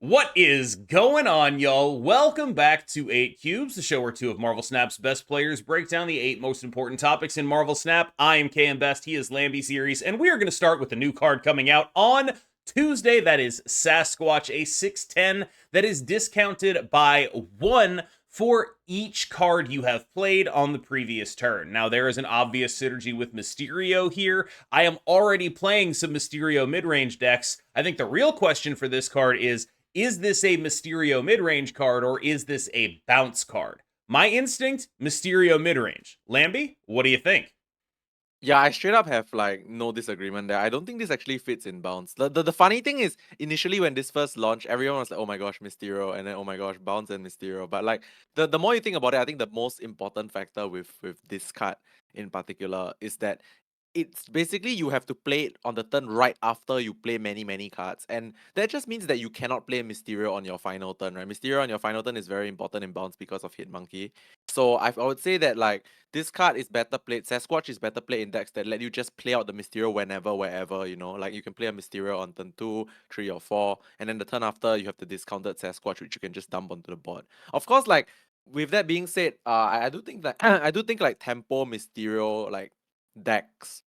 What is going on, y'all? Welcome back to 8 Cubes, the show where two of Marvel Snap's best players break down the 8 most important topics in Marvel Snap. I am KM Best, he is Lamby Series, and we are going to start with a new card coming out on Tuesday. That is Sasquatch, a 610 that is discounted by 1 for each card you have played on the previous turn. Now, there is an obvious synergy with Mysterio here. I am already playing some Mysterio mid-range decks. I think the real question for this card is this a Mysterio mid-range card or is this a bounce card? My instinct, Mysterio mid-range. Lamby, what do you think? Yeah, I straight up have like no disagreement there. I don't think this actually fits in bounce. The funny thing is, initially when this first launched, everyone was like, "Oh my gosh, Mysterio," and then "Oh my gosh, bounce and Mysterio." But like the more you think about it, I think the most important factor with this card in particular is that it's basically you have to play it on the turn right after you play many cards, and that just means that you cannot play Mysterio on your final turn, right? Mysterio on your final turn is very important in bounce because of Hit Monkey. So I would say that like this card is better played. Sasquatch is better played in decks that let you just play out the Mysterio whenever, wherever, like you can play a Mysterio on turn 2, 3, or 4, and then the turn after you have the discounted Sasquatch, which you can just dump onto the board. Of course, like with that being said, I do think that I do think like tempo Mysterio like decks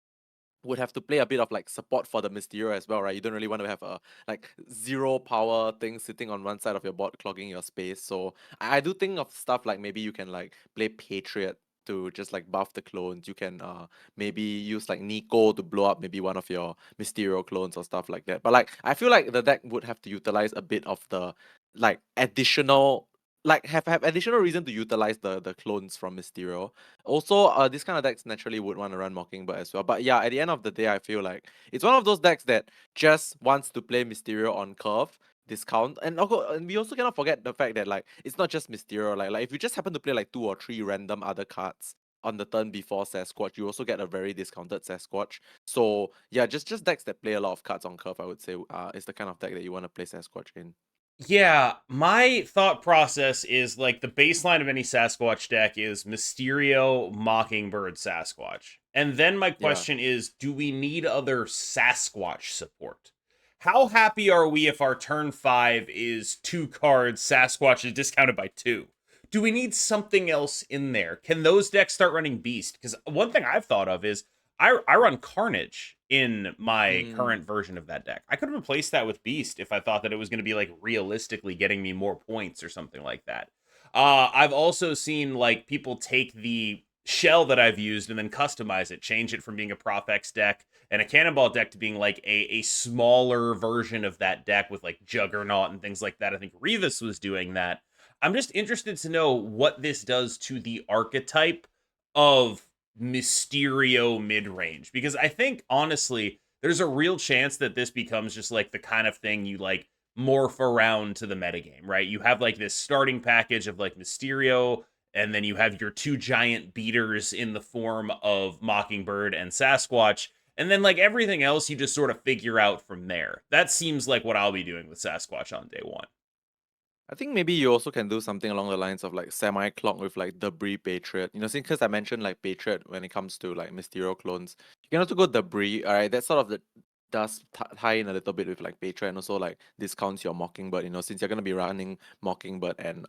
would have to play a bit of like support for the Mysterio as well, right? You don't really want to have a like 0 power thing sitting on one side of your board clogging your space. So I do think of stuff like maybe you can like play Patriot to just like buff the clones. You can maybe use like Nico to blow up maybe one of your Mysterio clones or stuff like that. But like I feel like the deck would have to utilize a bit of the like additional like have additional reason to utilize the clones from Mysterio. Also, this kind of decks naturally would want to run Mockingbird as well. But yeah, at the end of the day, I feel like it's one of those decks that just wants to play Mysterio on curve, discount, and we also cannot forget the fact that like it's not just Mysterio. Like if you just happen to play like 2 or 3 random other cards on the turn before Sasquatch, you also get a very discounted Sasquatch. So yeah, just decks that play a lot of cards on curve, I would say, is the kind of deck that you want to play Sasquatch in. Yeah, my thought process is like the baseline of any Sasquatch deck is Mysterio, Mockingbird, Sasquatch. And then my Yeah. question is, do we need other Sasquatch support? How happy are we if our turn 5 is 2 cards, Sasquatch is discounted by 2? Do we need something else in there? Can those decks start running Beast? Because one thing I've thought of is I run Carnage in my Mm. current version of that deck. I could have replaced that with Beast if I thought that it was going to be like realistically getting me more points or something like that. I've also seen like people take the shell that I've used and then customize it, change it from being a Profex deck and a Cannonball deck to being like a smaller version of that deck with like Juggernaut and things like that. I think Revis was doing that. I'm just interested to know what this does to the archetype of Mysterio mid range because I think honestly, there's a real chance that this becomes just like the kind of thing you like morph around to the metagame, right? You have like this starting package of like Mysterio, and then you have your 2 giant beaters in the form of Mockingbird and Sasquatch. And then like everything else, you just sort of figure out from there. That seems like what I'll be doing with Sasquatch on day 1. I think maybe you also can do something along the lines of like semi-clock with like Debris Patriot. Since because I mentioned like Patriot when it comes to like Mysterio clones, you can also go Debris. Alright, that sort of does tie in a little bit with like Patriot and also like discounts your Mockingbird. Since you're gonna be running Mockingbird and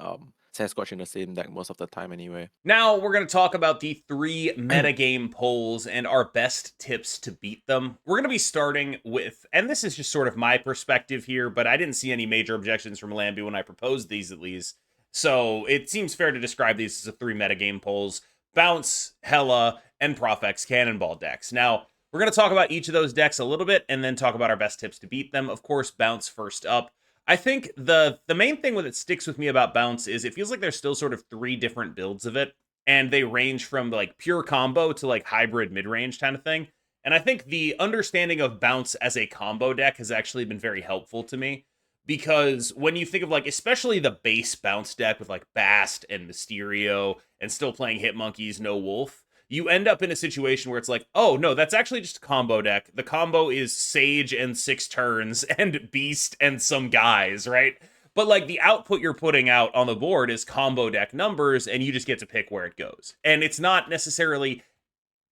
Sasquatch in the same deck most of the time anyway. Now we're going to talk about the 3 metagame polls and our best tips to beat them. We're going to be starting with, and this is just sort of my perspective here, but I didn't see any major objections from Lambie when I proposed these at least. So it seems fair to describe these as a 3 metagame polls: Bounce, Hella, and Profex Cannonball decks. Now, we're going to talk about each of those decks a little bit and then talk about our best tips to beat them. Of course, Bounce first up. I think the main thing that sticks with me about Bounce is it feels like there's still sort of 3 different builds of it, and they range from like pure combo to like hybrid mid range kind of thing. And I think the understanding of Bounce as a combo deck has actually been very helpful to me because when you think of like especially the base Bounce deck with like Bast and Mysterio and still playing Hit Monkeys, no Wolf, you end up in a situation where it's like, oh no, that's actually just a combo deck. The combo is Sage and 6 turns and Beast and some guys, right? But like the output you're putting out on the board is combo deck numbers, and you just get to pick where it goes. And it's not necessarily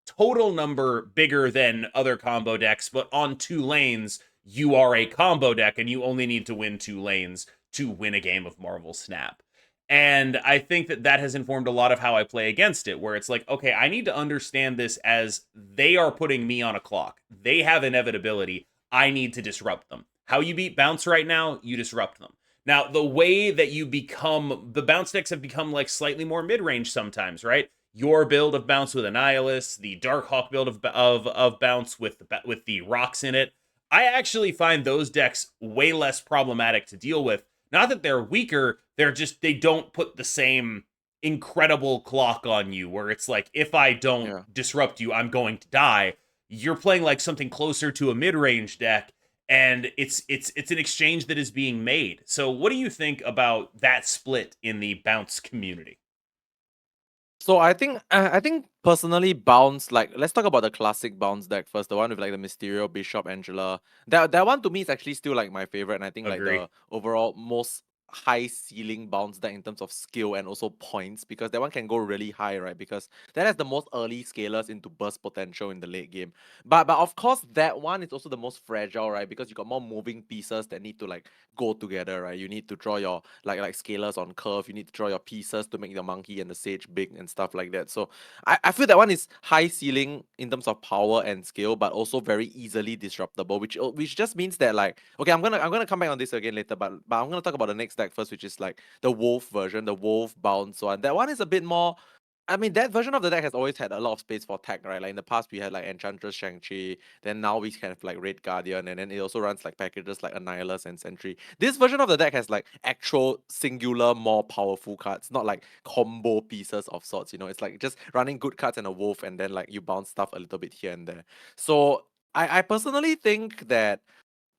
total number bigger than other combo decks, but on 2 lanes, you are a combo deck and you only need to win 2 lanes to win a game of Marvel Snap. And I think that that has informed a lot of how I play against it, where it's like, okay, I need to understand this as they are putting me on a clock. They have inevitability. I need to disrupt them. How you beat bounce right now, you disrupt them. Now, the way that you become, the bounce decks have become like slightly more mid range sometimes, right? Your build of bounce with Annihilus, the Darkhawk build of bounce with the rocks in it. I actually find those decks way less problematic to deal with. Not that they're weaker, they're just they don't put the same incredible clock on you where it's like if I don't Yeah. disrupt you, I'm going to die. You're playing like something closer to a mid-range deck, and it's an exchange that is being made. So what do you think about that split in the bounce community? So I think personally bounce, like, let's talk about the classic bounce deck first, the one with like the Mysterio, Bishop, Angela. That one to me is actually still like my favorite, and I think like Agree. the overall most high ceiling bounce deck in terms of skill and also points, because that one can go really high, right? Because that has the most early scalers into burst potential in the late game. But of course that one is also the most fragile, right? Because you got more moving pieces that need to like go together, right? You need to draw your like scalers on curve. You need to draw your pieces to make the monkey and the sage big and stuff like that. So I feel that one is high ceiling in terms of power and skill, but also very easily disruptible, which just means that like, okay, I'm gonna come back on this again later, but I'm gonna talk about the next deck first, which is like the wolf version, the wolf bounce one. That one is a bit more. I mean, that version of the deck has always had a lot of space for tech, right? Like in the past, we had like Enchantress Shang-Chi, then now we have like Red Guardian, and then it also runs like packages like Annihilus and Sentry. This version of the deck has like actual singular, more powerful cards, not like combo pieces of sorts, you know? It's like just running good cards and a wolf, and then like you bounce stuff a little bit here and there. So I personally think that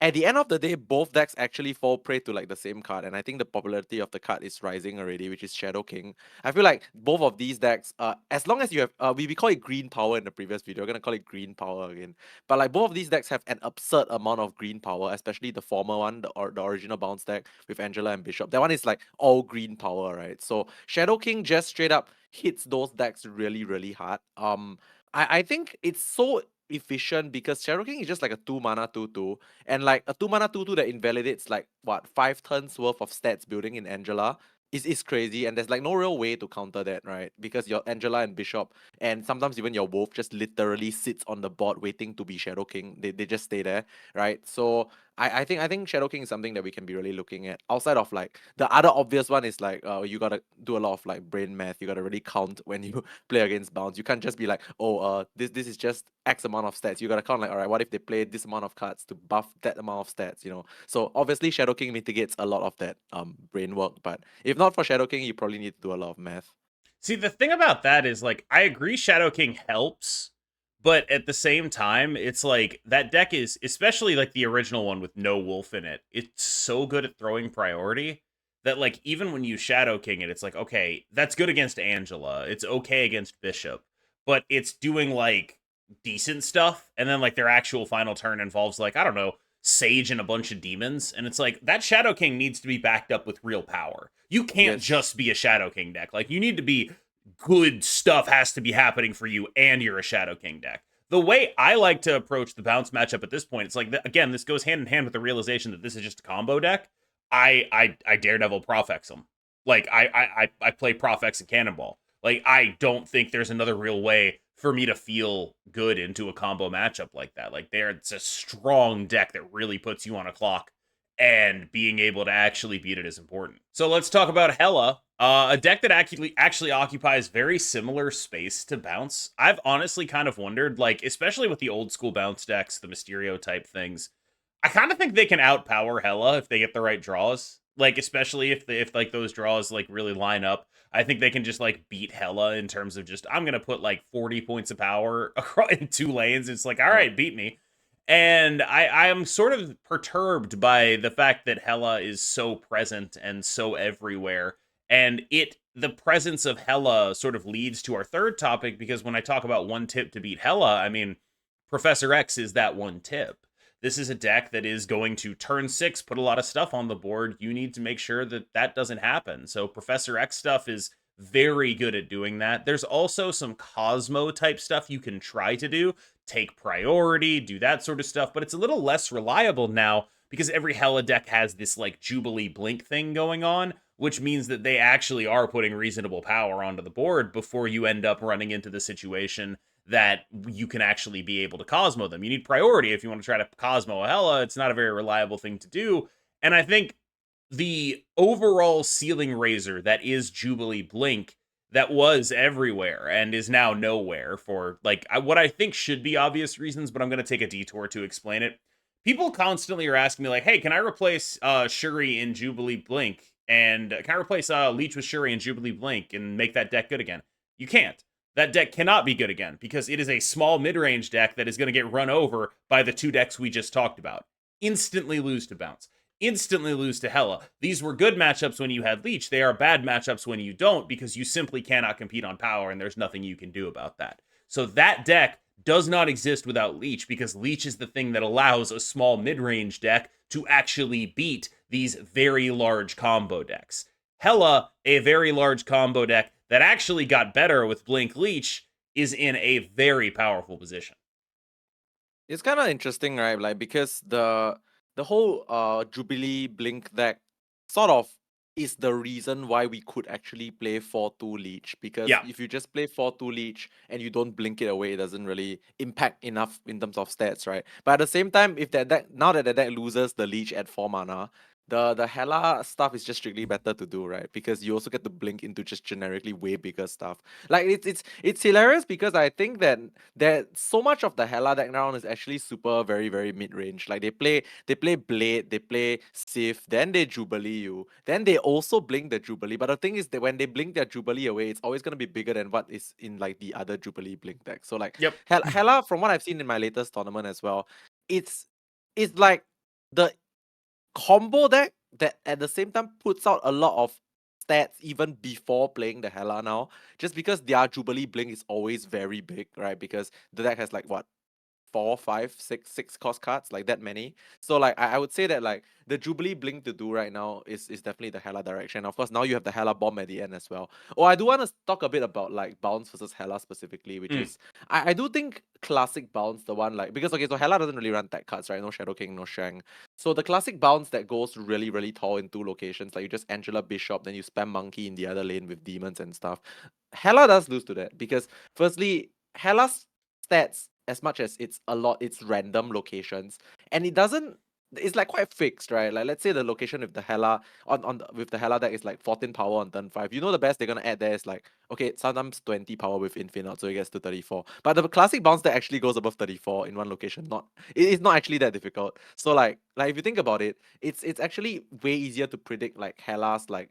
at the end of the day, both decks actually fall prey to like the same card, and I think the popularity of the card is rising already, which is Shadow King. I feel like both of these decks, as long as you have, we call it green power in the previous video, we're gonna call it green power again. But like both of these decks have an absurd amount of green power, especially the former one, the original bounce deck with Angela and Bishop. That one is like all green power, right? So Shadow King just straight up hits those decks really, really hard. I think it's so efficient because Shadow King is just like a 2 mana 2/2, and like a 2 mana 2/2 that invalidates like what 5 turns worth of stats building in Angela is crazy, and there's like no real way to counter that, right? Because your Angela and Bishop and sometimes even your Wolf just literally sits on the board waiting to be Shadow King. They just stay there, right? So I think Shadow King is something that we can be really looking at. Outside of like the other obvious one is like you gotta do a lot of like brain math. You gotta really count when you play against bounce. You can't just be like, oh, this is just X amount of stats. You gotta count like, all right, what if they play this amount of cards to buff that amount of stats, you know? So obviously Shadow King mitigates a lot of that brain work, but if not for Shadow King, you probably need to do a lot of math. See, the thing about that is like I agree Shadow King helps, but at the same time, it's like that deck is especially like the original one with no wolf in it. It's so good at throwing priority that like even when you Shadow King it, it's like okay, that's good against Angela. It's okay against Bishop, but it's doing like decent stuff and then like their actual final turn involves like I don't know, Sage and a bunch of demons and it's like that Shadow King needs to be backed up with real power. You can't Yes. just be a Shadow King deck. Like you need to be good stuff has to be happening for you and you're a Shadow King deck. The way I like to approach the bounce matchup at this point, it's like again, this goes hand in hand with the realization that this is just a combo deck. I Daredevil Profex them. Like I play Profex and Cannonball. Like I don't think there's another real way for me to feel good into a combo matchup like that. Like there, it's a strong deck that really puts you on a clock, and being able to actually beat it is important. So let's talk about Hela, a deck that actually occupies very similar space to Bounce. I've honestly kind of wondered, like especially with the old school Bounce decks, the Mysterio type things, I kind of think they can outpower Hela if they get the right draws. Like especially if like those draws like really line up, I think they can just like beat Hela in terms of just I'm gonna put like 40 points of power across in 2 lanes. It's like all Yeah. right, beat me. And I am sort of perturbed by the fact that Hela is so present and so everywhere. And the presence of Hela sort of leads to our third topic because when I talk about one tip to beat Hela, I mean Professor X is that one tip. This is a deck that is going to turn 6, put a lot of stuff on the board. You need to make sure that that doesn't happen. So Professor X stuff is very good at doing that. There's also some Cosmo type stuff you can try to do, take priority, do that sort of stuff, but it's a little less reliable now because every Hela deck has this like Jubilee Blink thing going on, which means that they actually are putting reasonable power onto the board before you end up running into the situation that you can actually be able to Cosmo them. You need priority if you want to try to Cosmo a Hela. It's not a very reliable thing to do. And I think the overall ceiling raiser that is Jubilee Blink that was everywhere and is now nowhere for like what I think should be obvious reasons, but I'm going to take a detour to explain it. People constantly are asking me like, "Hey, can I replace Shuri in Jubilee Blink? And can I replace Leech with Shuri in Jubilee Blink and make that deck good again?" You can't. That deck cannot be good again because it is a small mid-range deck that is going to get run over by the two decks we just talked about. Instantly lose to Bounce, instantly lose to Hela. These were good matchups when you had Leech. They are bad matchups when you don't because you simply cannot compete on power and there's nothing you can do about that. So that deck does not exist without Leech because Leech is the thing that allows a small mid-range deck to actually beat these very large combo decks. Hela, a very large combo deck that actually got better with Blink Leech, is in a very powerful position. It's kind of interesting, right? Like because the whole Jubilee Blink deck sort of is the reason why we could actually play 4-2 Leech. Because Yeah. if you just play 4-2 Leech and you don't blink it away, it doesn't really impact enough in terms of stats, right? But at the same time, if that deck now that the deck loses the Leech at 4 mana, the Hela stuff is just strictly better to do, right? Because you also get to blink into just generically way bigger stuff. Like it's hilarious because I think that so much of the Hela deck now is actually super very mid range. Like they play Blade, they play Sith, then they Jubilee you, then they also blink the Jubilee. But the thing is that when they blink their Jubilee away, it's always gonna be bigger than what is in like the other Jubilee blink deck. So like Yep. Hela, from what I've seen in my latest tournament as well, it's it's like the combo deck that at the same time puts out a lot of stats even before playing the Hela now, just because their Jubilee Blink is always very big, right? Because the deck has like what, four, five, six cost cards, like that many. So like I would say that like the Jubilee Blink to do right now is definitely the Hela direction. Of course, now you have the Hela Bomb at the end as well. Oh, I do want to talk a bit about like Bounce versus Hela specifically, which Mm. is I do think classic Bounce, the one like, because okay, so Hela doesn't really run tech cards, right? No Shadow King, no Shang. So the classic Bounce that goes really tall in two locations, like you just Angela Bishop, then you spam Monkey in the other lane with demons and stuff. Hela does lose to that because firstly, Hela's stats, as much as it's random locations, and it doesn't, it's like quite fixed, right? Like let's say the location with the Hela with the Hela deck is like 14 power on turn 5. You know the best they're gonna add there is like, okay, sometimes 20 power with Infinite, so it gets to 34. But the classic bounce deck actually goes above 34 in one location. It's not actually that difficult. So like if you think about it, it's actually way easier to predict like Hela's like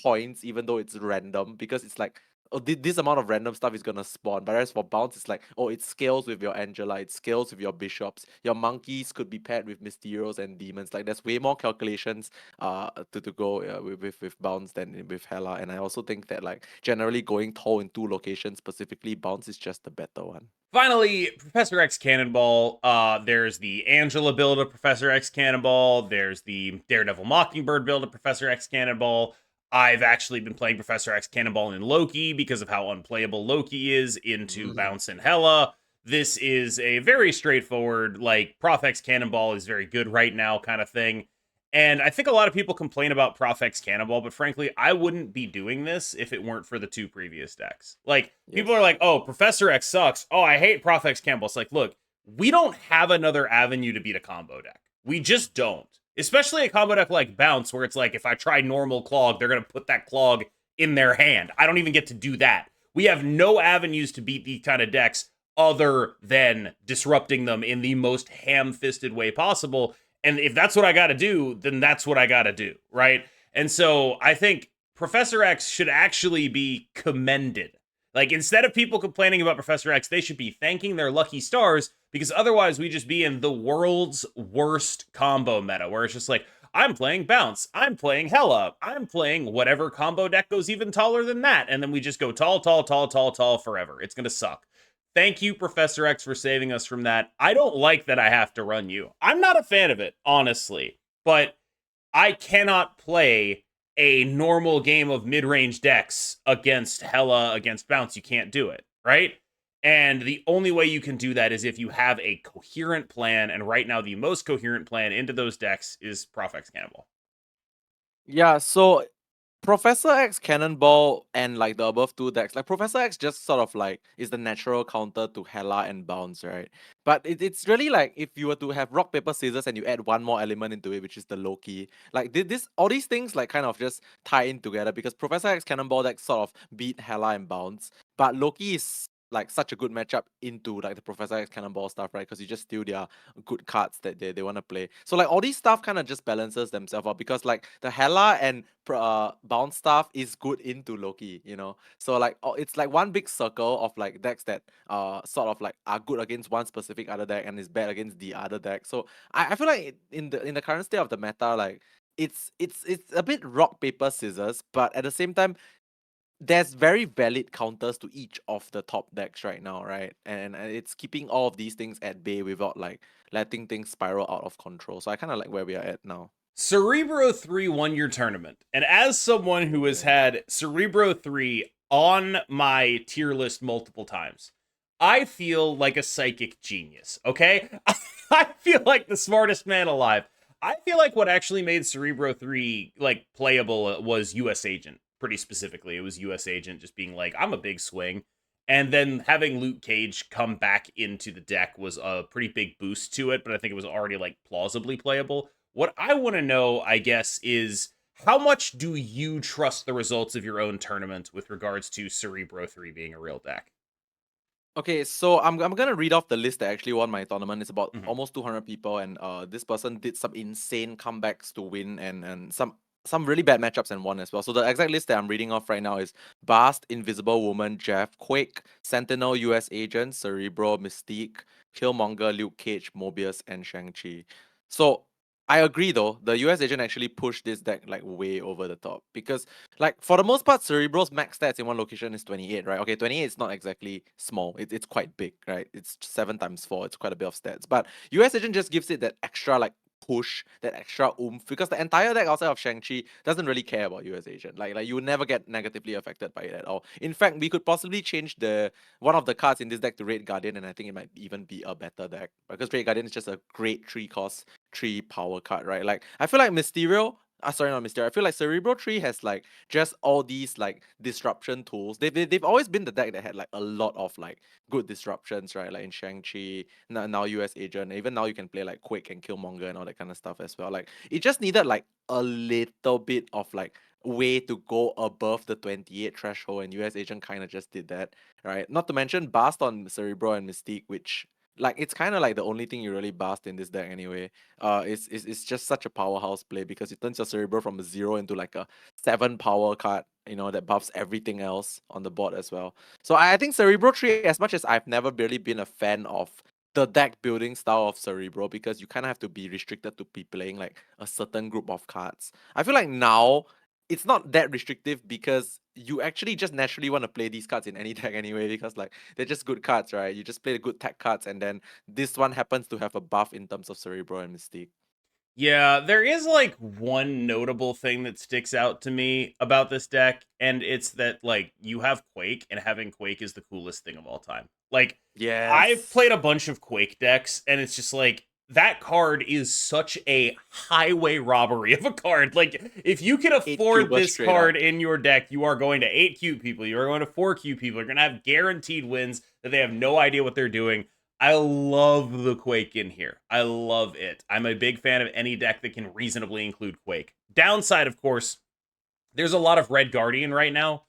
points, even though it's random, because it's like, oh, this amount of random stuff is gonna spawn. But as for bounce, it's like, oh, it scales with your Angela, it scales with your bishops. Your monkeys could be paired with Mysterios and demons. Like there's way more calculations to go with bounce than with Hela. And I also think that like generally going tall in two locations, specifically bounce, is just the better one. Finally, Professor X Cannonball. There's the Angela build of Professor X Cannonball. There's the Daredevil Mockingbird build of Professor X Cannonball. I've actually been playing Professor X Cannonball in Loki because of how unplayable Loki is into Bounce and Hela. This is a very straightforward, like, Prof X Cannonball is very good right now kind of thing. And I think a lot of people complain about Prof X Cannonball, but frankly, I wouldn't be doing this if it weren't for the two previous decks. Like, people are Yes. like, oh, Professor X sucks. Oh, I hate Prof X Cannonball. It's like, look, we don't have another avenue to beat a combo deck. We just don't. Especially a combo deck like Bounce, where it's like, if I try normal Clog, they're going to put that Clog in their hand. I don't even get to do that. We have no avenues to beat these kind of decks other than disrupting them in the most ham-fisted way possible. And if that's what I got to do, then that's what I got to do, right? And so I think Professor X should actually be commended. Like, instead of people complaining about Professor X, they should be thanking their lucky stars, because otherwise we just be in the world's worst combo meta where it's just like, I'm playing Bounce, I'm playing Hela, I'm playing whatever combo deck goes even taller than that. And then we just go tall forever. It's going to suck. Thank you, Professor X, for saving us from that. I don't like that I have to run you. I'm not a fan of it, honestly, but I cannot play a normal game of mid-range decks against Hela, against Bounce. You can't do it, right? And the only way you can do that is if you have a coherent plan. And right now, the most coherent plan into those decks is Profex Cannonball. Yeah, so Professor X Cannonball and like the above two decks, like Professor X just sort of like is the natural counter to Hela and Bounce, right? But it's really like if you were to have rock, paper, scissors and you add one more element into it, which is the Loki, like this all these things like kind of just tie in together because Professor X Cannonball deck sort of beat Hela and Bounce, but Loki is like such a good matchup into like the Professor X Cannonball stuff, right? Because you just steal their good cards that they want to play. So like all these stuff kind of just balances themselves out because like the Hela and bounce stuff is good into Loki, you know. So like it's like one big circle of like decks that sort of like are good against one specific other deck and is bad against the other deck. So I feel like in the current state of the meta, like it's a bit rock paper scissors, but at the same time there's very valid counters to each of the top decks right now, right? And it's keeping all of these things at bay without like letting things spiral out of control. So I kind of like where we are at now. Cerebro 3 won your tournament. And as someone who has Yeah. had Cerebro 3 on my tier list multiple times, I feel like a psychic genius, okay? I feel like the smartest man alive. I feel like what actually made Cerebro 3 like playable was US Agent, pretty specifically. It was US Agent just being like, I'm a big swing. And then having Luke Cage come back into the deck was a pretty big boost to it, but I think it was already like plausibly playable. What I want to know, I guess, is how much do you trust the results of your own tournament with regards to Cerebro 3 being a real deck? Okay, so I'm gonna read off the list that actually won my tournament. It's about Mhm. almost 200 people, and this person did some insane comebacks to win, and some really bad matchups and won as well. So the exact list that I'm reading off right now is Bast, Invisible Woman, Jeff, Quake, Sentinel, US Agent, Cerebro, Mystique, Killmonger, Luke Cage, Mobius, and Shang-Chi. So I agree though, the US Agent actually pushed this deck like way over the top because like for the most part, Cerebro's max stats in one location is 28, right? Okay, 28 is not exactly small. It's quite big, right? It's 7 times 4. It's quite a bit of stats. But US Agent just gives it that extra like push, that extra oomph, because the entire deck outside of Shang-Chi doesn't really care about US Agent. Like you will never get negatively affected by it at all. In fact, we could possibly change the one of the cards in this deck to Red Guardian, and I think it might even be a better deck. Because Red Guardian is just a great 3 cost, 3 power card, right? Like I feel like Mysterio sorry, not Mysterio. I feel like Cerebro 3 has like just all these like disruption tools. They've always been the deck that had like a lot of like good disruptions, right? Like in Shang-Chi, now US Agent, even now you can play like Quake and Killmonger and all that kind of stuff as well. Like it just needed like a little bit of like way to go above the 28 threshold, and US Agent kind of just did that, right? Not to mention Bast on Cerebro and Mystique, which like it's kind of like the only thing you really bast in this deck anyway. It's just such a powerhouse play because it turns your Cerebro from a 0 into like a 7 power card, you know, that buffs everything else on the board as well. So I think Cerebro 3, as much as I've never really been a fan of the deck building style of Cerebro, because you kind of have to be restricted to be playing like a certain group of cards. I feel like now it's not that restrictive because you actually just naturally want to play these cards in any deck anyway, because like they're just good cards, right? You just play the good tech cards, and then this one happens to have a buff in terms of Cerebro and Mystique. Yeah, there is like one notable thing that sticks out to me about this deck, and it's that like you have Quake, and having Quake is the coolest thing of all time. Like, I've Yes. played a bunch of Quake decks, and it's just like that card is such a highway robbery of a card. Like, if you can 8 afford cuber this straight up. card in your deck, you are going to 8Q people, you are going to 4Q people, you're going to have guaranteed wins that they have no idea what they're doing. I love the Quake in here. I love it. I'm a big fan of any deck that can reasonably include Quake. Downside, of course, there's a lot of Red Guardian right now.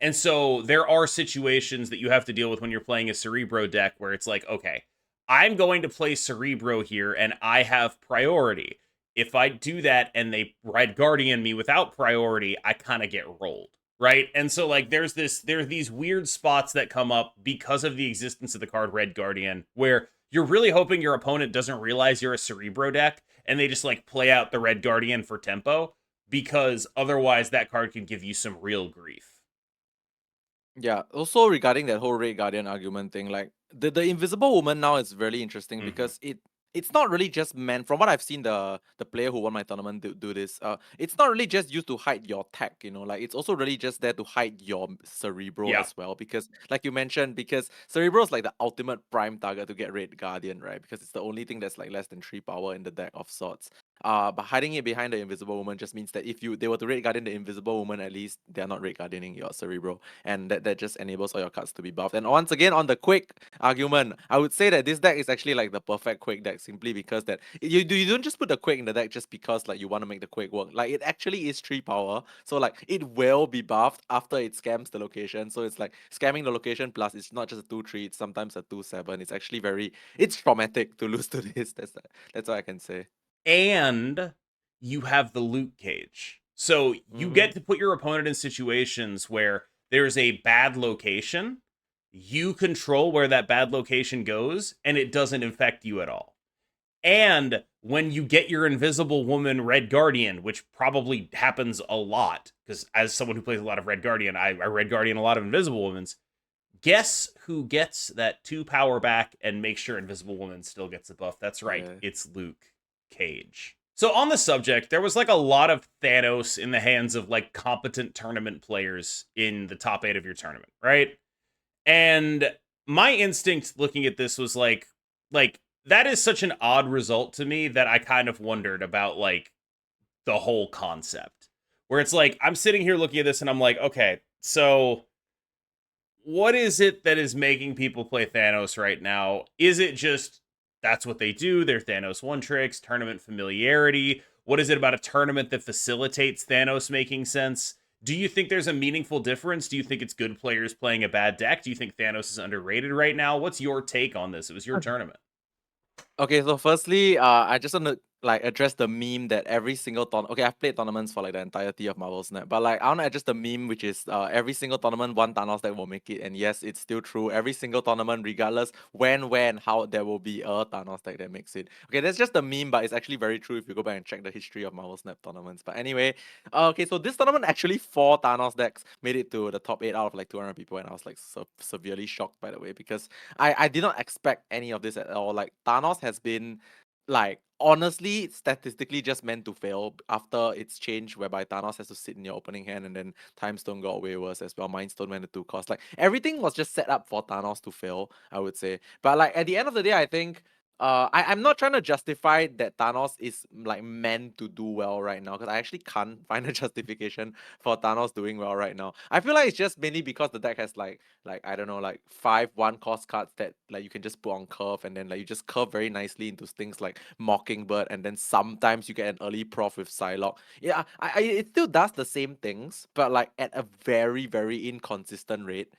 And so there are situations that you have to deal with when you're playing a Cerebro deck where it's like, okay, I'm going to play Cerebro here and I have priority. If I do that and they Red Guardian me without priority, I kind of get rolled. Right. And so like there are these weird spots that come up because of the existence of the card Red Guardian, where you're really hoping your opponent doesn't realize you're a Cerebro deck and they just like play out the Red Guardian for tempo, because otherwise that card can give you some real grief. Yeah. Also regarding that whole Red Guardian argument thing, like the Invisible Woman now is really interesting Mm-hmm. because it's not really just meant from what I've seen the player who won my tournament do this. It's not really just used to hide your tech, like it's also really just there to hide your cerebro Yeah. as well. Because like you mentioned, because cerebro is like the ultimate prime target to get Red Guardian, right? Because it's the only thing that's like less than 3 power in the deck of sorts. But hiding it behind the Invisible Woman just means that if they were to Red Guardian the Invisible Woman, at least they're not Red Guardianing your cerebro, and that just enables all your cards to be buffed. And once again, on the quick argument, I would say that this deck is actually like the perfect Quake deck simply because that you don't just put the Quake in the deck just because like you want to make the Quake work. Like it actually is 3 power, so like it will be buffed after it scams the location. So it's like scamming the location plus it's not just a 2/3, it's sometimes a 2/7. It's actually it's traumatic to lose to this. That's all I can say. And you have the loot cage. So you Mm-hmm. get to put your opponent in situations where there's a bad location. You control where that bad location goes, and it doesn't infect you at all. And when you get your Invisible Woman Red Guardian, which probably happens a lot, because as someone who plays a lot of Red Guardian, I Red Guardian a lot of Invisible Womans. Guess who gets that 2 power back and makes sure Invisible Woman still gets the buff? That's right, Yeah. it's Luke Cage. So on the subject, there was like a lot of Thanos in the hands of like competent tournament players in the top 8 of your tournament, right? And my instinct looking at this was like that is such an odd result to me that I kind of wondered about like the whole concept. Where it's like I'm sitting here looking at this and I'm like, okay, so what is it that is making people play Thanos right now? Is it just that's what they do? They're Thanos one tricks, tournament familiarity. What is it about a tournament that facilitates Thanos making sense? Do you think there's a meaningful difference? Do you think it's good players playing a bad deck? Do you think Thanos is underrated right now? What's your take on this? It was your tournament. Okay, so firstly, I just want to like address the meme that every single Okay, I've played tournaments for like the entirety of Marvel Snap, but like I want to address the meme which is every single tournament one Thanos deck will make it, and yes, it's still true. Every single tournament, regardless when, where, and how, there will be a Thanos deck that makes it. Okay, that's just the meme, but it's actually very true if you go back and check the history of Marvel Snap tournaments. But anyway, okay, so this tournament actually 4 Thanos decks made it to the top 8 out of like 200 people, and I was like severely shocked by the way because I did not expect any of this at all. Like Thanos has been like honestly statistically just meant to fail after its change whereby Thanos has to sit in your opening hand and then Time Stone got way worse as well. Mind Stone went to 2 cost. Like everything was just set up for Thanos to fail, I would say. But like at the end of the day, I think I'm not trying to justify that Thanos is like meant to do well right now because I actually can't find a justification for Thanos doing well right now. I feel like it's just mainly because the deck has like I don't know, like 5 1 cost cards that like you can just put on curve, and then like you just curve very nicely into things like Mockingbird, and then sometimes you get an early prof with Psylocke. Yeah, it still does the same things, but like at a very inconsistent rate.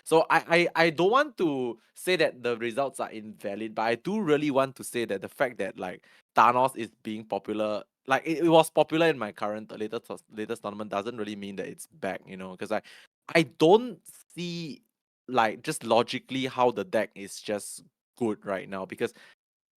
So I don't want to say that the results are invalid, but I do really want to say that the fact that like Thanos is being popular, like it was popular in my current latest tournament, doesn't really mean that it's back. Because I don't see like just logically how the deck is just good right now because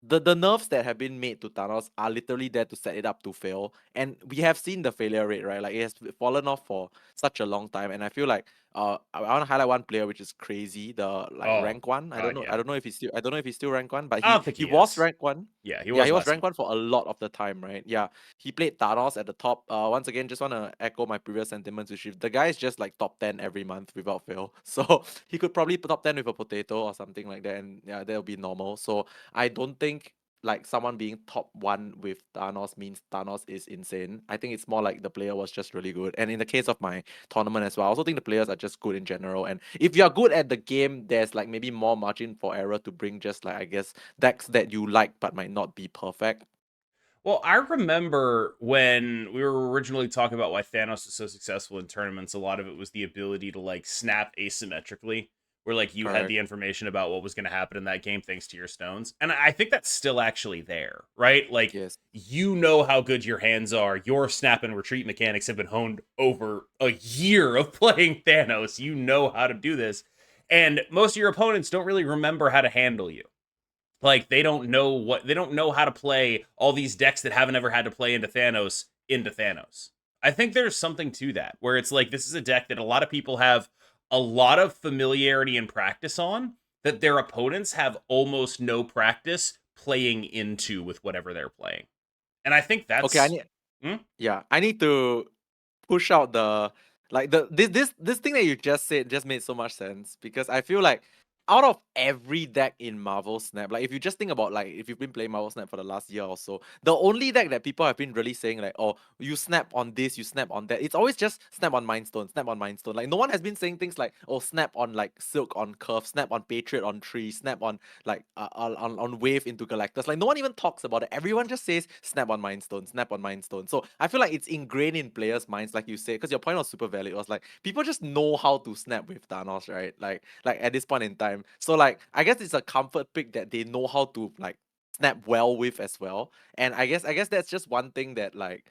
the nerfs that have been made to Thanos are literally there to set it up to fail. And we have seen the failure rate, right? Like it has fallen off for such a long time. And I feel like I want to highlight one player which is crazy, the like Oh, rank one. God, I yeah. don't know if he's still rank one, but I he don't think he he was is. rank one. Yeah, he Yeah, was he was last rank month. one for a lot of the time, right? Yeah. He played Thanos at the top. Once again, just wanna echo my previous sentiments, which is the guy is just like top 10 every month without fail. So he could probably put top 10 with a potato or something like that, and yeah, that'll be normal. So I don't think like someone being top 1 with Thanos means Thanos is insane. I think it's more like the player was just really good. And in the case of my tournament as well, I also think the players are just good in general. And if you're good at the game, there's like maybe more margin for error to bring just like I guess decks that you like but might not be perfect. Well, I remember when we were originally talking about why Thanos was so successful in tournaments, a lot of it was the ability to like snap asymmetrically, where like you had Correct. the information about what was going to happen in that game thanks to your stones. And I think that's still actually there, right? Like Yes. you know how good your hands are. Your snap and retreat mechanics have been honed over a year of playing Thanos. You know how to do this. And most of your opponents don't really remember how to handle you. Like they don't know how to play all these decks that haven't ever had to play into Thanos. I think there's something to that where it's like this is a deck that a lot of people have a lot of familiarity and practice on that their opponents have almost no practice playing into with whatever they're playing. And I think Okay, I that's need hmm? yeah, I need to push out the like this thing that you just said just made so much sense because I feel like out of every deck in Marvel Snap, like if you just think about like if you've been playing Marvel Snap for the last year or so, the only deck that people have been really saying like, oh, you snap on this, you snap on that, it's always just snap on Mind Stone, snap on Mind Stone. Like no one has been saying things like, oh, snap on like Silk on Curve, snap on Patriot on Tree, snap on like on Wave into Galactus. Like no one even talks about it. Everyone just says snap on Mind Stone, snap on Mind Stone. So I feel like it's ingrained in players' minds, like you say, because your point was super valid. It was like people just know how to snap with Thanos, right? Like at this point in time. So like I guess it's a comfort pick that they know how to like snap well with as well. And I guess that's just one thing that like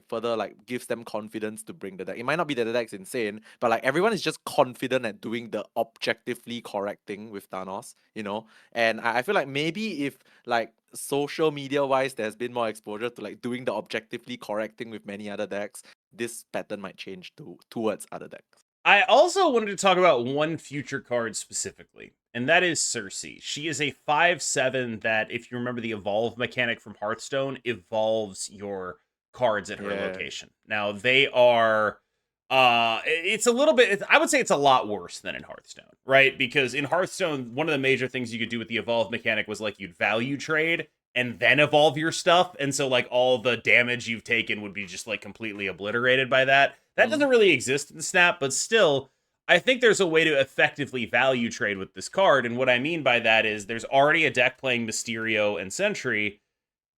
further like gives them confidence to bring the deck. It might not be that the deck's insane, but like everyone is just confident at doing the objectively correct thing with Thanos, you know. And I feel like maybe if like social media wise there's been more exposure to like doing the objectively correct thing with many other decks, this pattern might change towards other decks. I also wanted to talk about one future card specifically, and that is Cersei. She is a 5/7 that, if you remember the evolve mechanic from Hearthstone, evolves your cards at her Yeah. location. Now, they are it's a little bit I would say it's a lot worse than in Hearthstone, right? Because in Hearthstone, one of the major things you could do with the evolve mechanic was like you'd value trade and then evolve your stuff. And so like all the damage you've taken would be just like completely obliterated by that. That Mm-hmm. doesn't really exist in Snap, but still, I think there's a way to effectively value trade with this card. And what I mean by that is there's already a deck playing Mysterio and Sentry,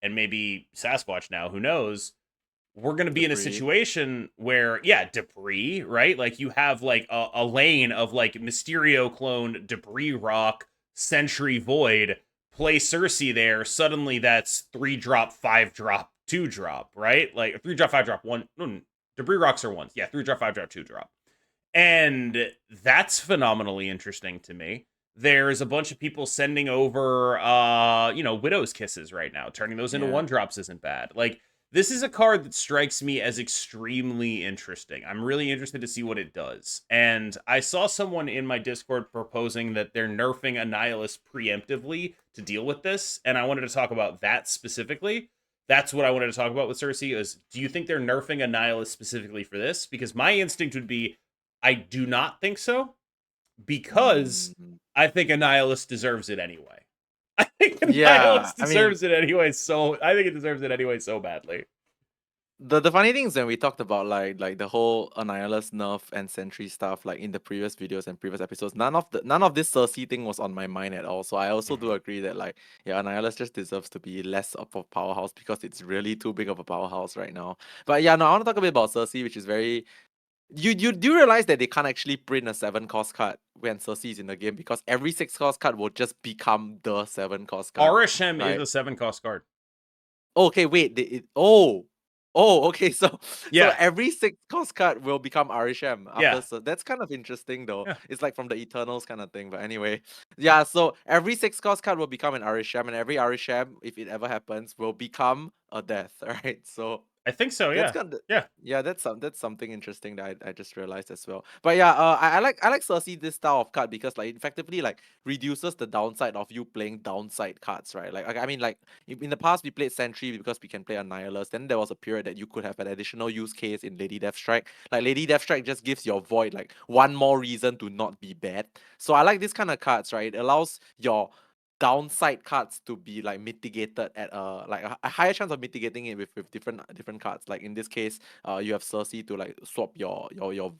and maybe Sasquatch now, who knows? We're going to be in a Debris. situation where, yeah, debris, right? Like you have like a lane of like Mysterio clone, debris rock, Sentry Void, play Cersei there. Suddenly that's 3-drop, 5-drop, 2-drop, right? Like 3-drop, 5-drop, one. Debris rocks are ones. Yeah, 3-drop, 5-drop, 2-drop. And that's phenomenally interesting to me. There's a bunch of people sending over Widow's Kisses right now. Turning those into Yeah. 1-drops isn't bad. Like this is a card that strikes me as extremely interesting. I'm really interested to see what it does. And I saw someone in my Discord proposing that they're nerfing Annihilus preemptively to deal with this, and I wanted to talk about that specifically. That's what I wanted to talk about with Cersei is, do you think they're nerfing Annihilus specifically for this? Because my instinct would be I do not think so, because Mm. I think Annihilus deserves it anyway. I think Yeah, Annihilus I mean, deserves it anyway. So I think it deserves it anyway so badly. the funny thing is when we talked about like the whole Annihilus nerf and Sentry stuff like in the previous videos and previous episodes, none of this Cersei thing was on my mind at all. So I also do Mhm. agree that like yeah, Annihilus just deserves to be less of a powerhouse because it's really too big of a powerhouse right now. But yeah, no, I want to talk a bit about Cersei, which is very you do realize that they can't actually print a 7-cost card when Cersei is in the game because every 6-cost card will just become the 7-cost card, Arishem is right? a 7-cost card. Okay, wait. Oh, okay. So Yeah, every 6-cost card will become Arishem after. yeah, So that's kind of interesting, though. yeah. It's like from the Eternals kind of thing. But anyway, yeah. So every 6-cost card will become an Arishem, and every Arishem, if it ever happens, will become a death. Right. So I think so. that's Yeah, kind of yeah. yeah, that's something interesting that I just realized as well. But yeah, I like Cersei this style of card because like it effectively like reduces the downside of you playing downside cards, right? Like I mean like in the past we played Sentry because we can play Annihilus. Then there was a period that you could have an additional use case in Lady Deathstrike. Like Lady Deathstrike just gives your void like one more reason to not be bad. So I like this kind of cards, right? It allows your downside cards to be like mitigated at a higher chance of mitigating it with different cards. Like in this case, you have Cersei to like swap your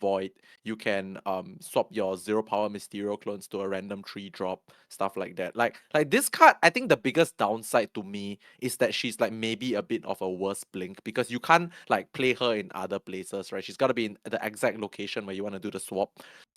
void. You can swap your 0 power Mysterio clones to a random 3-drop, stuff like that. Like this card, I think the biggest downside to me is that she's like maybe a bit of a worse blink because you can't like play her in other places, right? She's gotta be in the exact location where you want to do the swap.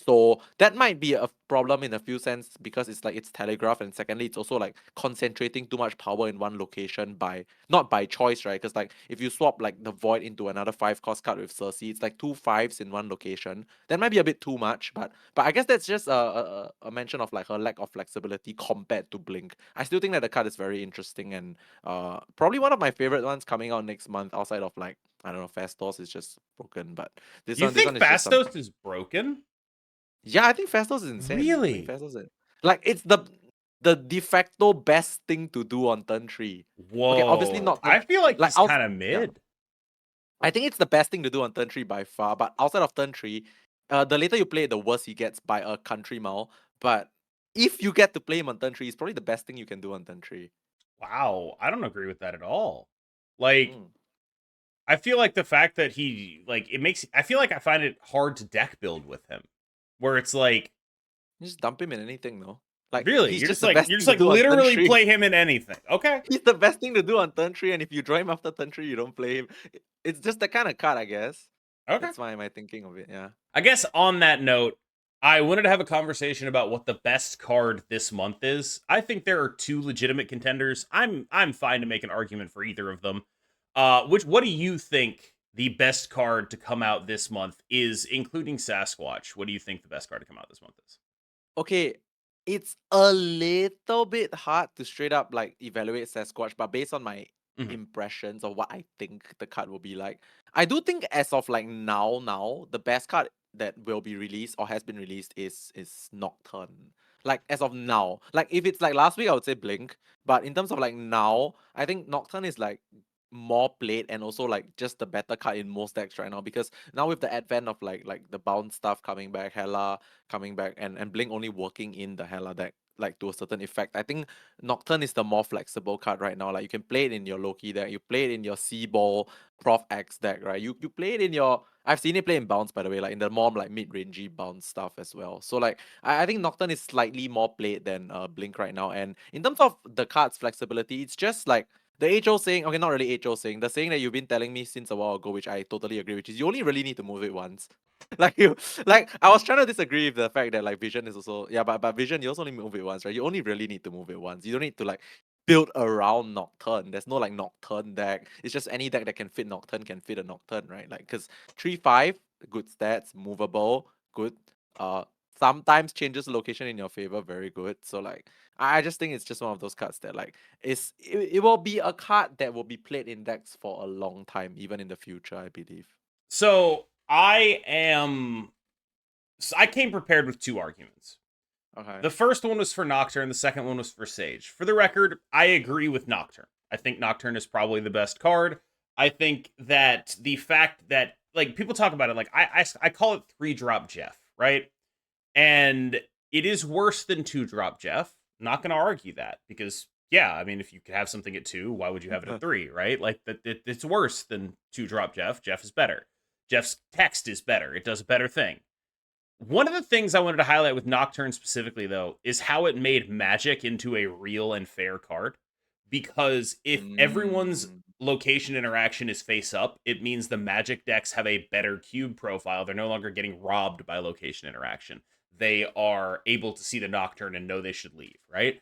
So that might be a problem in a few sense because it's like it's telegraphed, and secondly, it's also like concentrating too much power in one location by not by choice, right? Because like if you swap like the void into another 5-cost card with Cersei, it's like 2 5s in one location. That might be a bit too much, but I guess that's just a mention of like her lack of flexibility compared to Blink. I still think that the card is very interesting and probably one of my favorite ones coming out next month outside of like I don't know, Fastos is just broken, but You this think one is just some Fastos is broken? yeah, I think Fastos is insane. I think Really? Fastos is like it's the the de facto best thing to do on turn 3. Okay, obviously Whoa. not turn I feel like like he's kind of yeah. mid. I think it's the best thing to do on turn 3 by far, but outside of turn 3, the later you play it, the worse he gets by a country mile. But if you get to play him on turn 3, it's probably the best thing you can do on turn 3. Wow. I don't agree with that at all. Like, Mm. I feel like the fact that I feel like I find it hard to deck build with him. Where it's like, You just dump him in anything, no? Like, really, he's just the best you're thing just to like do on turn literally 3. play him in anything. Okay. He's the best thing to do on turn 3, and if you draw him after turn 3, you don't play him. It's just the kind of card, I guess. Okay. That's why my thinking of it, yeah. I guess on that note, I wanted to have a conversation about what the best card this month is. I think there are two legitimate contenders. I'm fine to make an argument for either of them. What do you think the best card to come out this month is, including Sasquatch? What do you think the best card to come out this month is? Okay, it's a little bit hard to straight up like evaluate Sasquatch, but based on my Mhm. impressions of what I think the card will be like, I do think as of like now, the best card that will be released or has been released is Nocturne. Like as of now, like if it's like last week, I would say Blink, but in terms of like now, I think Nocturne is like more played and also like just the better card in most decks right now, because now with the advent of like the bounce stuff coming back, Hela coming back, and Blink only working in the Hela deck like to a certain effect, I think Nocturne is the more flexible card right now. Like you can play it in your Loki deck, you play it in your Seaball Prof X deck, right? You play it in your, I've seen it play in bounce, by the way, like in the more like mid-rangey bounce stuff as well. So like I think Nocturne is slightly more played than Blink right now. And in terms of the card's flexibility, it's just like the HO saying, okay, not really HO saying, the saying that you've been telling me since a while ago, which I totally agree, which is you only really need to move it once. Like you, like I was trying to disagree with the fact that like Vision is also, yeah, but Vision you also only move it once, right? You only really need to move it once. You don't need to like build around Nocturne. There's no like Nocturne deck. It's just any deck that can fit Nocturne can fit a Nocturne, right? Like because 3/5, good stats, movable, good. Uh, Sometimes changes location in your favor, very good. So like I just think it's just one of those cards that like it will be a card that will be played in decks for a long time, even in the future, I believe. So I came prepared with two arguments. Okay. The first one was for Nocturne, the second one was for Sage. For the record, I agree with Nocturne. I think Nocturne is probably the best card. I think that the fact that like people talk about it, like I call it 3-drop Jeff, right? And it is worse than 2-drop Jeff. Not going to argue that because yeah, I mean if you could have something at 2, why would you have it at 3, right? Like it's worse than 2-drop Jeff. Jeff is better. Jeff's text is better. It does a better thing. One of the things I wanted to highlight with Nocturne specifically, though, is how it made Magic into a real and fair card. Because if everyone's Mm. location interaction is face up, it means the Magic decks have a better cube profile. They're no longer getting robbed by location interaction. They are able to see the Nocturne and know they should leave, right?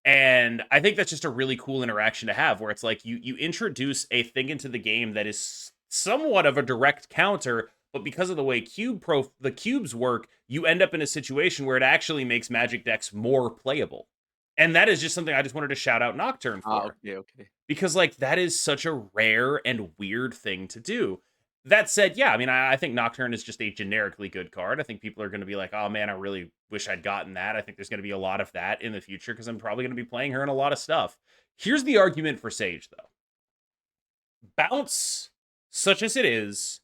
And I think that's just a really cool interaction to have where it's like you introduce a thing into the game that is somewhat of a direct counter, but because of the way the cubes work, you end up in a situation where it actually makes Magic decks more playable. And that is just something I just wanted to shout out Nocturne Ah, for okay, okay. because like that is such a rare and weird thing to do. That said, yeah, I mean, I think Nocturne is just a generically good card. I think people are going to be like, oh man, I really wish I'd gotten that. I think there's going to be a lot of that in the future because I'm probably going to be playing her in a lot of stuff. Here's the argument for Sage, though: bounce, such as it is,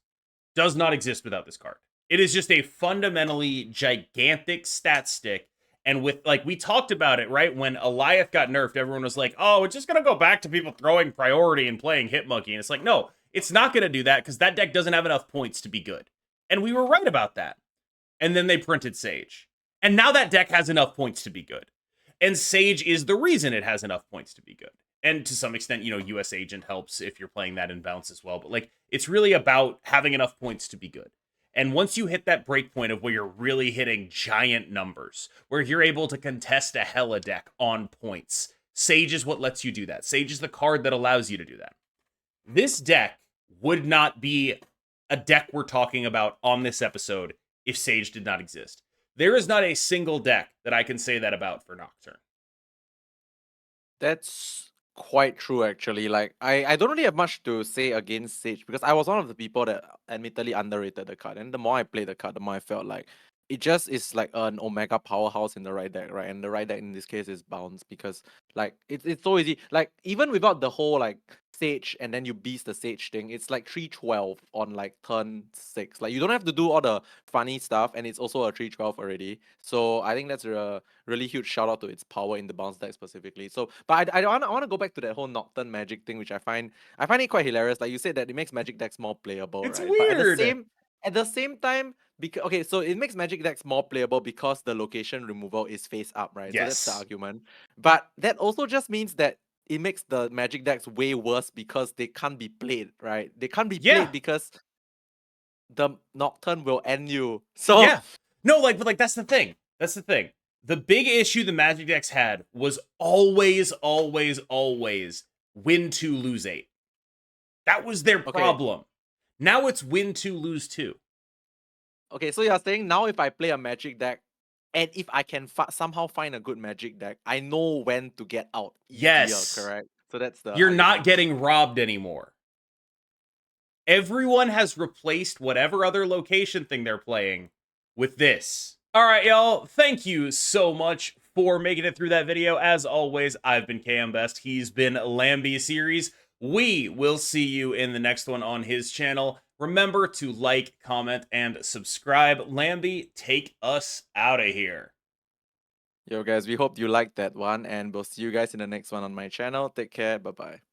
does not exist without this card. It is just a fundamentally gigantic stat stick. And with, like, we talked about it, right? When Eliath got nerfed, everyone was like, oh, it's just going to go back to people throwing priority and playing Hitmonkey. And it's like, no, it's not going to do that because that deck doesn't have enough points to be good. And we were right about that. And then they printed Sage. And now that deck has enough points to be good. And Sage is the reason it has enough points to be good. And to some extent, US Agent helps if you're playing that in bounce as well. But like, it's really about having enough points to be good. And once you hit that break point of where you're really hitting giant numbers, where you're able to contest a Hela deck on points, Sage is what lets you do that. Sage is the card that allows you to do that. This deck would not be a deck we're talking about on this episode if Sage did not exist. There is not a single deck that I can say that about for Nocturne. That's quite true actually. Like I don't really have much to say against Sage because I was one of the people that admittedly underrated the card. And the more I played the card, the more I felt like it just is like an omega powerhouse in the right deck, right? And the right deck in this case is bounce because like it's so easy. Like even without the whole like sage and then you beast the sage thing, it's like 312 on like turn 6. Like you don't have to do all the funny stuff, and it's also a 312 already. So I think that's a really huge shout out to its power in the bounce deck specifically. So but I want to go back to that whole nocturne magic thing, which I find it quite hilarious. Like you said that it makes magic decks more playable, It's right? But weird. at the same time, because okay, so it makes magic decks more playable because the location removal is face up, right? So that's the Yes. argument. But that also just means that it makes the magic decks way worse because they can't be played, right? They can't be Yeah. played because the nocturne will end you. So Yeah. No, like, but like that's the thing. That's the thing. The big issue the Magic decks had was always, always, always win two, lose eight. That was their okay, problem. Now it's win two, lose two. okay, so you're saying now if I play a magic deck, and if I can somehow find a good magic deck, I know when to get out easier, Yes. correct? So that's the You're not argument. getting robbed anymore. Everyone has replaced whatever other location thing they're playing with this. All right, y'all. Thank you so much for making it through that video. As always, I've been KM Best. He's been Lamby Series. We will see you in the next one on his channel. Remember to like, comment, and subscribe. Lamby, take us out of here. Yo guys, we hope you liked that one, and we'll see you guys in the next one on my channel. Take care, bye bye.